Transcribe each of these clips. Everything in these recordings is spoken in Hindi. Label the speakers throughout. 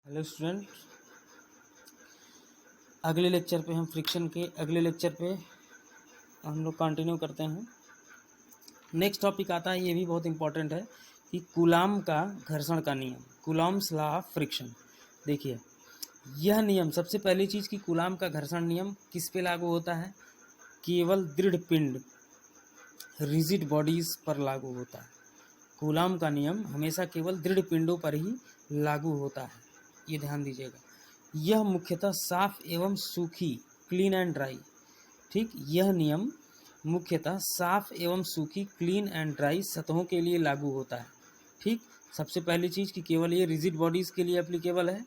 Speaker 1: हेलो स्टूडेंट, अगले लेक्चर पे हम फ्रिक्शन के अगले लेक्चर पे हम लोग कंटिन्यू करते हैं। नेक्स्ट टॉपिक आता है, ये भी बहुत इंपॉर्टेंट है कि कूलाम का घर्षण का नियम, कूलाम्स लॉ ऑफ फ्रिक्शन। देखिए यह नियम, सबसे पहली चीज़ कि कूलाम का घर्षण नियम किस पे लागू होता है? केवल दृढ़ पिंड, रिजिड बॉडीज़ पर लागू होता है। कूलाम का नियम हमेशा केवल दृढ़ पिंडों पर ही लागू होता है, ये ध्यान दीजिएगा। यह मुख्यतः साफ एवं सूखी, क्लीन एंड ड्राई, ठीक, यह नियम मुख्यतः साफ एवं सूखी, क्लीन एंड ड्राई सतहों के लिए लागू होता है। ठीक, सबसे पहली चीज़ कि केवल ये रिजिड बॉडीज़ के लिए एप्लीकेबल है।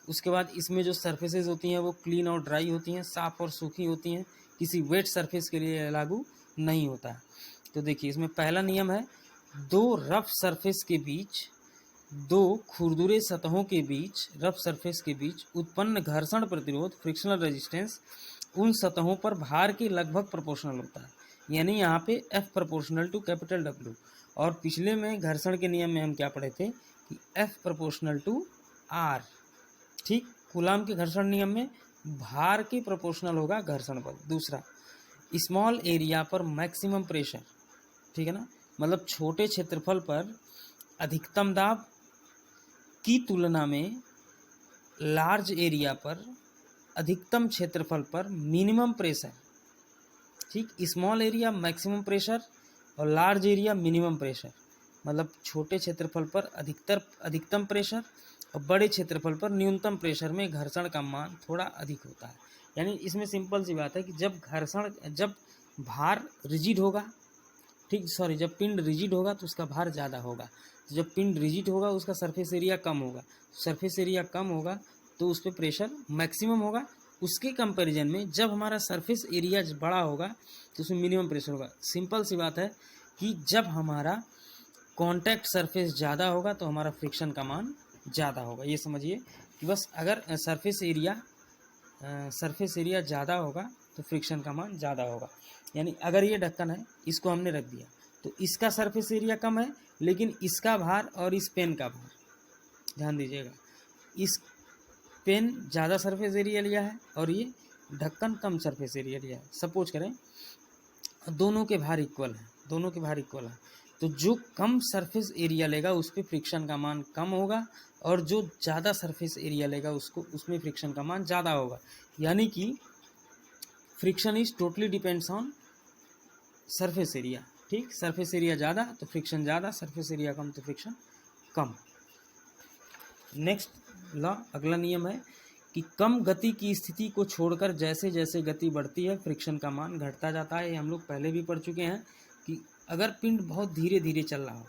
Speaker 1: उसके बाद इसमें जो सरफेसेस होती हैं वो क्लीन और ड्राई होती हैं, साफ़ और सूखी होती हैं, किसी वेट सरफेस के लिए लागू नहीं होता है। तो देखिए इसमें पहला नियम है, दो रफ सरफेस के बीच, दो खुरदुरे सतहों के बीच, रफ सरफेस के बीच उत्पन्न घर्षण प्रतिरोध, फ्रिक्शनल रेजिस्टेंस उन सतहों पर भार के लगभग प्रोपोर्शनल होता है। यानी यहाँ पे F proportional to capital W। और पिछले में घर्षण के नियम में हम क्या पढ़े थे कि F प्रोपोर्शनल टू R। ठीक, कूलाम के घर्षण नियम में भार के प्रोपोर्शनल होगा घर्षण बल। दूसरा, स्मॉल एरिया पर मैक्सिमम प्रेशर, ठीक है ना, मतलब छोटे क्षेत्रफल पर अधिकतम दाब की तुलना में लार्ज एरिया पर, अधिकतम क्षेत्रफल पर मिनिमम प्रेशर। ठीक, स्मॉल एरिया मैक्सिमम प्रेशर और लार्ज एरिया मिनिमम प्रेशर, मतलब छोटे क्षेत्रफल पर अधिकतम प्रेशर और बड़े क्षेत्रफल पर न्यूनतम प्रेशर में घर्षण का मान थोड़ा अधिक होता है। यानी इसमें सिंपल सी बात है कि जब भार रिजिड होगा, ठीक, जब पिंड रिजिड होगा तो उसका भार ज़्यादा होगा। जब पिंड रिजिड होगा उसका सरफेस एरिया कम होगा, सरफेस एरिया कम होगा तो उस पर प्रेशर मैक्सिमम होगा। उसके कंपैरिजन में जब हमारा सरफेस एरिया बड़ा होगा तो उसमें मिनिमम प्रेशर होगा। सिंपल सी बात है कि जब हमारा कॉन्टैक्ट सरफेस ज़्यादा होगा तो हमारा फ्रिक्शन का मान ज़्यादा होगा। ये समझिए कि बस अगर सरफेस एरिया ज़्यादा होगा तो फ्रिक्शन का मान ज़्यादा होगा। यानी अगर ये ढक्कन है, इसको हमने रख दिया तो इसका सरफेस एरिया कम है, लेकिन इसका भार और इस पेन का भार, ध्यान दीजिएगा, इस पेन ज़्यादा सरफेस एरिया लिया है और ये ढक्कन कम सरफेस एरिया लिया है। सपोज करें दोनों के भार इक्वल है, तो जो कम सरफेस एरिया लेगा उस पर फ्रिक्शन का मान कम होगा और जो ज़्यादा सरफेस एरिया लेगा उसमें फ्रिक्शन का मान ज़्यादा होगा। यानी कि friction is totally depends on surface area. ठीक, सरफेस एरिया ज़्यादा तो फ्रिक्शन ज़्यादा, सरफेस एरिया कम तो फ्रिक्शन कम। नेक्स्ट लॉ, अगला नियम है कि कम गति की स्थिति को छोड़कर जैसे जैसे गति बढ़ती है फ्रिक्शन का मान घटता जाता है। ये हम लोग पहले भी पढ़ चुके हैं कि अगर पिंड बहुत धीरे धीरे चल रहा हो,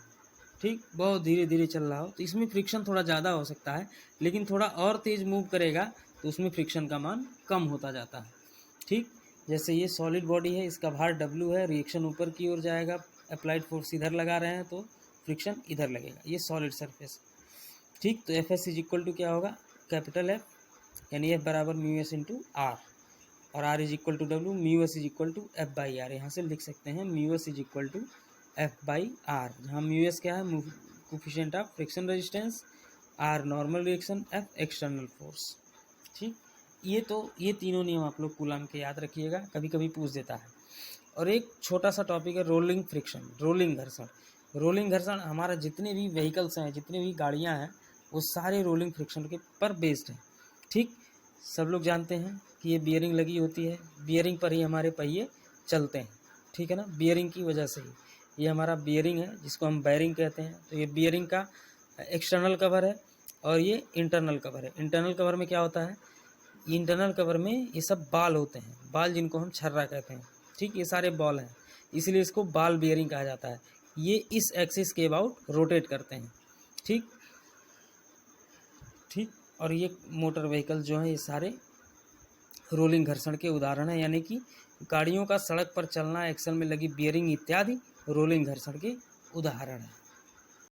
Speaker 1: ठीक, बहुत धीरे धीरे चल रहा हो तो इसमें फ्रिक्शन थोड़ा ज़्यादा हो सकता है, लेकिन थोड़ा और तेज़ मूव करेगा तो उसमें फ्रिक्शन का मान कम होता जाता है। ठीक, जैसे ये सॉलिड बॉडी है, इसका भार W है, रिएक्शन ऊपर की ओर जाएगा, अप्लाइड फोर्स इधर लगा रहे हैं तो फ्रिक्शन इधर लगेगा, ये सॉलिड सरफेस। ठीक, तो Fs इज इक्वल टू क्या होगा, कैपिटल F, यानी F बराबर μs इंटू R, और R is equal to W, μs is equal to F by R. यहाँ से लिख सकते हैं μs is equal to F by R, जहाँ μs क्या है, coefficient of friction resistance, R normal reaction, F external force. ठीक, ये तीनों नियम आप लोग कूलाम के याद रखिएगा, कभी कभी पूछ देता है। और एक छोटा सा टॉपिक है रोलिंग फ्रिक्शन, रोलिंग घर्षण। रोलिंग घर्षण हमारा जितने भी व्हीकल्स हैं, जितनी भी गाड़ियां हैं, वो सारे रोलिंग फ्रिक्शन के पर बेस्ड हैं। ठीक, सब लोग जानते हैं कि ये बियरिंग लगी होती है, बियरिंग पर ही हमारे पहिए चलते हैं, ठीक है ना, बियरिंग की वजह से ही ये हमारा बियरिंग है जिसको हम बैरिंग कहते हैं। तो ये बियरिंग का एक्सटर्नल कवर है और ये इंटरनल कवर है। इंटरनल कवर में क्या होता है, इंटरनल कवर में ये सब बाल होते हैं, बाल जिनको हम छर्रा कहते हैं। ठीक, ये सारे बॉल हैं, इसलिए इसको बाल बियरिंग कहा जाता है। ये इस एक्सिस के अबाउट रोटेट करते हैं। ठीक, और ये मोटर व्हीकल जो है ये सारे रोलिंग घर्षण के उदाहरण हैं। यानी कि गाड़ियों का सड़क पर चलना, एक्सल में लगी बियरिंग इत्यादि रोलिंग घर्षण के उदाहरण हैं।